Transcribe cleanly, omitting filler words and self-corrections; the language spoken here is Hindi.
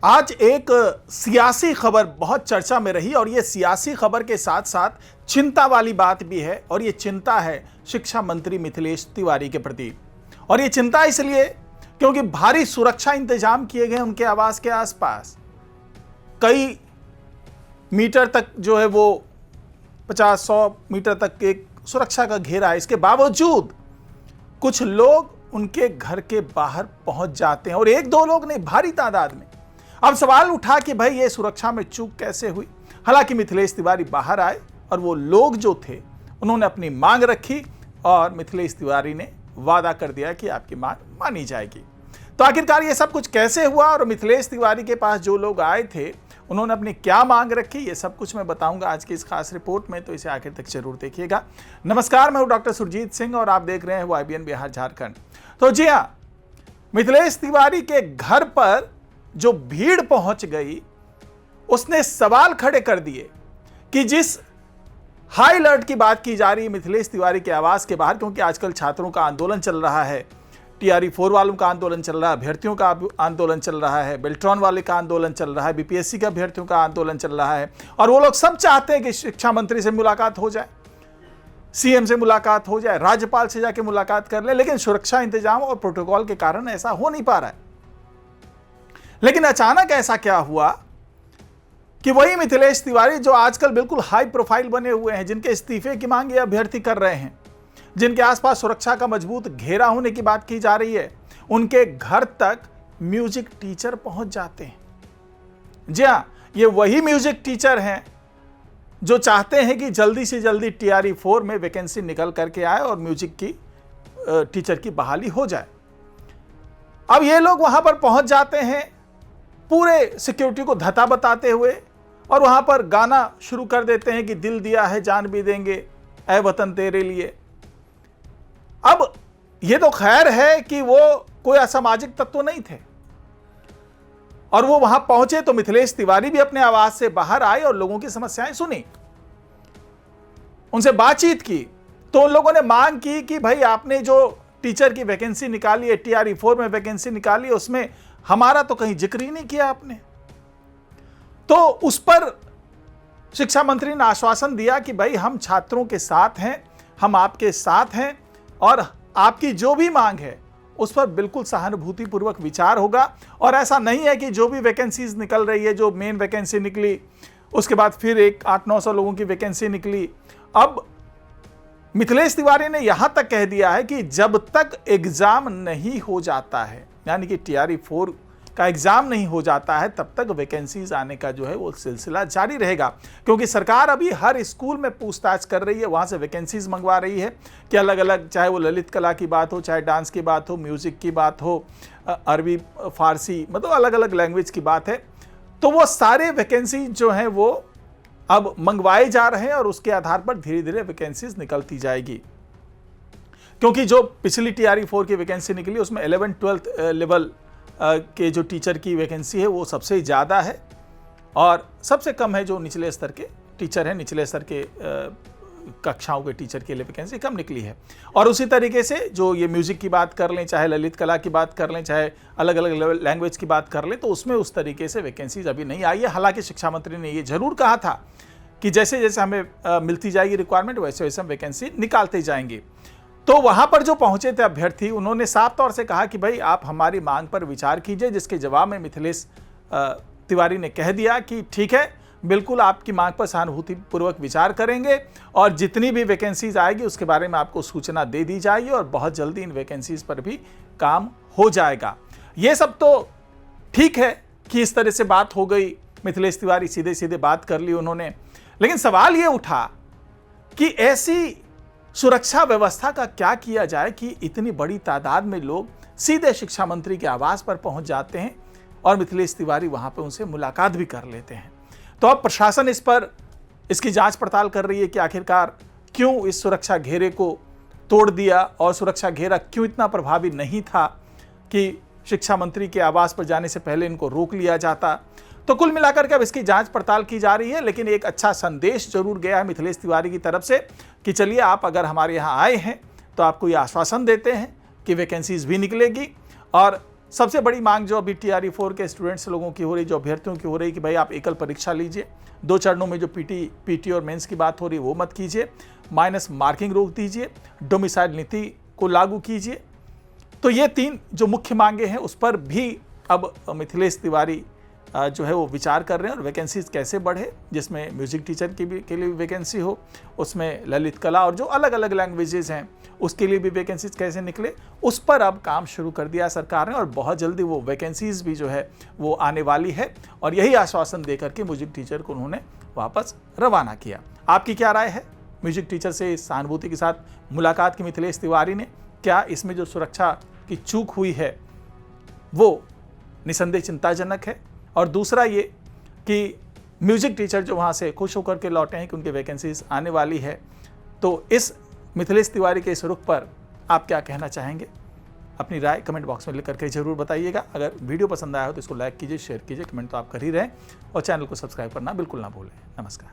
आज एक सियासी खबर बहुत चर्चा में रही और ये सियासी खबर के साथ साथ चिंता वाली बात भी है और ये चिंता है शिक्षा मंत्री मिथिलेश तिवारी के प्रति। और ये चिंता इसलिए क्योंकि भारी सुरक्षा इंतजाम किए गए उनके आवास के आसपास। कई मीटर तक जो है वो 50-100 मीटर तक एक सुरक्षा का घेरा है। इसके बावजूद कुछ लोग उनके घर के बाहर पहुंच जाते हैं और एक दो लोग नहीं, भारी तादाद में। अब सवाल उठा कि भाई ये सुरक्षा में चूक कैसे हुई। हालांकि मिथिलेश तिवारी बाहर आए और वो लोग जो थे उन्होंने अपनी मांग रखी और मिथिलेश तिवारी ने वादा कर दिया कि आपकी मांग मानी जाएगी। तो आखिरकार ये सब कुछ कैसे हुआ और मिथिलेश तिवारी के पास जो लोग आए थे उन्होंने अपनी क्या मांग रखी, ये सब कुछ मैं बताऊंगा आज की इस खास रिपोर्ट में, तो इसे आखिर तक जरूर देखिएगा। नमस्कार, मैं हूं डॉक्टर सुरजीत सिंह और आप देख रहे हैं YBN बिहार झारखंड। तो जी हां, मिथिलेश तिवारी के घर पर जो भीड़ पहुंच गई उसने सवाल खड़े कर दिए कि जिस हाई अलर्ट की बात की जा रही है मिथिलेश तिवारी के आवास के बाहर, क्योंकि आजकल छात्रों का आंदोलन चल रहा है, TRE-4 वालों का आंदोलन चल रहा है, अभ्यर्थियों का आंदोलन चल रहा है, बेल्ट्रॉन वाले का आंदोलन चल रहा है, BPSC के अभ्यर्थियों का आंदोलन चल रहा है और वो लोग सब चाहते हैं कि शिक्षा मंत्री से मुलाकात हो जाए, CM से मुलाकात हो जाए, राज्यपाल से जाके मुलाकात कर ले, लेकिन सुरक्षा इंतजाम और प्रोटोकॉल के कारण ऐसा हो नहीं पा रहा है। लेकिन अचानक ऐसा क्या हुआ कि वही मिथिलेश तिवारी जो आजकल बिल्कुल हाई प्रोफाइल बने हुए हैं, जिनके इस्तीफे की मांग ये अभ्यर्थी कर रहे हैं, जिनके आसपास सुरक्षा का मजबूत घेरा होने की बात की जा रही है, उनके घर तक म्यूजिक टीचर पहुंच जाते हैं। जी हां, ये वही म्यूजिक टीचर हैं जो चाहते हैं कि जल्दी से जल्दी TRE-4 में वैकेंसी निकल करके आए और म्यूजिक की टीचर की बहाली हो जाए। अब ये लोग वहां पर पहुंच जाते हैं पूरे सिक्योरिटी को धता बताते हुए और वहां पर गाना शुरू कर देते हैं कि दिल दिया है जान भी देंगे ऐ वतन तेरे लिए। अब ये तो खैर है कि वो कोई असामाजिक तत्व नहीं थे और वो वहां पहुंचे तो मिथिलेश तिवारी भी अपने आवास से बाहर आए और लोगों की समस्याएं सुनी, उनसे बातचीत की। तो उन लोगों ने मांग की कि भाई आपने जो टीचर की वैकेंसी निकाली है, TRE-4 में वैकेंसी निकाली है, उसमें हमारा तो कहीं जिक्र ही नहीं किया आपने। तो उस पर शिक्षा मंत्री ने आश्वासन दिया कि भाई हम छात्रों के साथ हैं, हम आपके साथ हैं और आपकी जो भी मांग है उस पर बिल्कुल सहानुभूतिपूर्वक विचार होगा। और ऐसा नहीं है कि जो भी वैकेंसीज निकल रही है, जो मेन वैकेंसी निकली उसके बाद फिर एक 800-900 लोगों की वैकेंसी निकली। अब मिथिलेश तिवारी ने यहां तक कह दिया है कि जब तक एग्जाम नहीं हो जाता है, यानी कि TRE-4 का एग्जाम नहीं हो जाता है, तब तक वैकेंसीज आने का जो है वो सिलसिला जारी रहेगा। क्योंकि सरकार अभी हर स्कूल में पूछताछ कर रही है, वहां से वैकेंसीज मंगवा रही है कि अलग अलग, चाहे वो ललित कला की बात हो, चाहे डांस की बात हो, म्यूजिक की बात हो, अरबी, फारसी, मतलब अलग अलग लैंग्वेज की बात है। तो वो सारे वैकेंसी जो हैं वो अब मंगवाए जा रहे हैं और उसके आधार पर धीरे धीरे वैकेंसीज निकलती जाएगी। क्योंकि जो पिछली TRE-4 की वैकेंसी निकली उसमें 11th-12th लेवल के जो टीचर की वैकेंसी है वो सबसे ज़्यादा है और सबसे कम है जो निचले स्तर के टीचर हैं, निचले स्तर के कक्षाओं के टीचर के लिए वैकेंसी कम निकली है। और उसी तरीके से जो ये म्यूजिक की बात कर लें, चाहे ललित कला की बात कर लें, चाहे अलग अलग लैंग्वेज की बात कर लें, तो उसमें उस तरीके से वैकेंसीज अभी नहीं आई है। हालांकि शिक्षा मंत्री ने ये जरूर कहा था कि जैसे जैसे हमें मिलती जाएगी रिक्वायरमेंट, वैसे वैसे हम वैकेंसी निकालते जाएंगे। तो वहां पर जो पहुंचे थे अभ्यर्थी, उन्होंने साफ तौर से कहा कि भाई आप हमारी मांग पर विचार कीजिए, जिसके जवाब में मिथिलेश तिवारी ने कह दिया कि ठीक है, बिल्कुल आपकी मांग पर सहानुभूतिपूर्वक विचार करेंगे और जितनी भी वैकेंसीज आएगी उसके बारे में आपको सूचना दे दी जाएगी और बहुत जल्दी इन वैकेंसीज पर भी काम हो जाएगा। ये सब तो ठीक है कि इस तरह से बात हो गई, मिथिलेश तिवारी सीधे सीधे बात कर ली उन्होंने। लेकिन सवाल ये उठा कि ऐसी सुरक्षा व्यवस्था का क्या किया जाए कि इतनी बड़ी तादाद में लोग सीधे शिक्षा मंत्री के आवास पर पहुंच जाते हैं और मिथिलेश तिवारी वहां पर उनसे मुलाकात भी कर लेते हैं। तो अब प्रशासन इस पर इसकी जांच पड़ताल कर रही है कि आखिरकार क्यों इस सुरक्षा घेरे को तोड़ दिया और सुरक्षा घेरा क्यों इतना प्रभावी नहीं था कि शिक्षा मंत्री के आवास पर जाने से पहले इनको रोक लिया जाता। तो कुल मिलाकर के अब इसकी जांच पड़ताल की जा रही है। लेकिन एक अच्छा संदेश जरूर गया है मिथिलेश तिवारी की तरफ से कि चलिए, आप अगर हमारे यहाँ आए हैं तो आपको ये आश्वासन देते हैं कि वैकेंसीज भी निकलेगी और सबसे बड़ी मांग जो अभी TRE4 के स्टूडेंट्स लोगों की हो रही, जो अभ्यर्थियों की हो रही कि भाई आप एकल परीक्षा लीजिए, 2 चरणों में जो पीटी और मेंस की बात हो रही है वो मत कीजिए, माइनस मार्किंग रोक दीजिए, डोमिसाइल नीति को लागू कीजिए। तो ये 3 जो मुख्य मांगे हैं उस पर भी अब मिथिलेश तिवारी जो है वो विचार कर रहे हैं, और वैकेंसीज कैसे बढ़े, जिसमें म्यूजिक टीचर के लिए भी वैकेंसी हो, उसमें ललित कला और जो अलग अलग लैंग्वेजेस हैं उसके लिए भी वैकेंसीज कैसे निकले, उस पर अब काम शुरू कर दिया सरकार ने, और बहुत जल्दी वो वैकेंसीज भी जो है वो आने वाली है। और यही आश्वासन देकर के म्यूजिक टीचर को उन्होंने वापस रवाना किया। आपकी क्या राय है? म्यूजिक टीचर से इस सहानुभूति के साथ मुलाकात की मिथिलेश तिवारी ने, क्या इसमें जो सुरक्षा की चूक हुई है वो निसंदेह चिंताजनक है? और दूसरा ये कि म्यूजिक टीचर जो वहाँ से खुश होकर के लौटे हैं कि उनकी वैकेंसीज आने वाली है, तो इस मिथिलेश तिवारी के इस रुख पर आप क्या कहना चाहेंगे? अपनी राय कमेंट बॉक्स में लिख करके जरूर बताइएगा। अगर वीडियो पसंद आया हो तो इसको लाइक कीजिए, शेयर कीजिए, कमेंट तो आप कर ही रहे हैं, और चैनल को सब्सक्राइब करना बिल्कुल ना भूलें। नमस्कार।